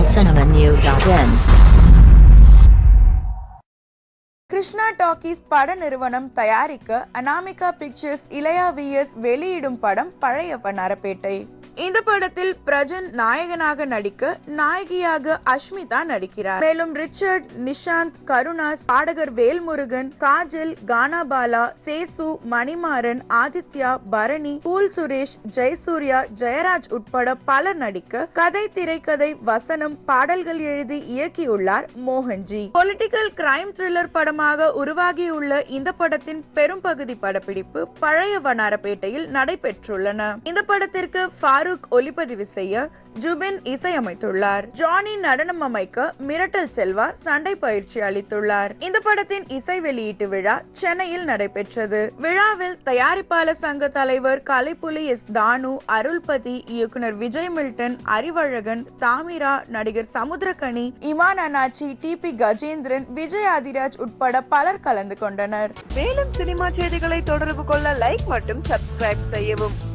vasanavanew.in. Krishna talkies பட நிறுவனம் தயாரிக்க அனாமிகா பிக்சர்ஸ் இளையா VS வெளியிடும் படம் பழைய வண்ணாரப்பேட்டை. இந்த படத்தில் பிரஜன் நாயகனாக நடிக்க நாயகியாக அஷ்மிதா நடிக்கிறார். மேலும் ரிச்சர்ட், நிஷாந்த், கருணாஸ், பாடகர் வேல்முருகன், காஜல், கானாபாலா, சேசு, மணிமாறன், ஆதித்யா, பரணி, பூல் சுரேஷ், ஜெயசூர்யா, ஜெயராஜ் உட்பட பலர் நடிக்க கதை, திரைக்கதை, வசனம், பாடல்கள் எழுதி இயக்கியுள்ளார் மோகன்ஜி. பொலிட்டிக்கல் கிரைம் த்ரில்லர் படமாக உருவாகியுள்ள இந்த படத்தின் பெரும்பகுதி படப்பிடிப்பு பழைய வண்ணாரப்பேட்டையில் நடைபெற்றுள்ளன. இந்த படத்திற்கு ஒளிப்பதிவு செய்ய ஜுபின் இசையமைத்துள்ளார். ஜானி நடனம் அமைக்க மிரட்டல் செல்வா சண்டை பயிற்சி அளித்துள்ளார். இந்த படத்தின் இசை வெளியீட்டு விழா சென்னையில் நடைபெற்றது. விழாவில் தயாரிப்பாளர் சங்க தலைவர் கலைப்புலி தானு, அருள்பதி, இயக்குனர் விஜய் மில்டன், அறிவழகன், தாமிரா, நடிகர் சமுத்திரகனி, இமான் அண்ணாச்சி, TP கஜேந்திரன், விஜய் ஆதிராஜ் உட்பட பலர் கலந்து கொண்டனர். மேலும் சினிமா செய்திகளை தொடர்பு கொள்ள லைக் மற்றும் சப்ஸ்கிரைப் செய்யவும்.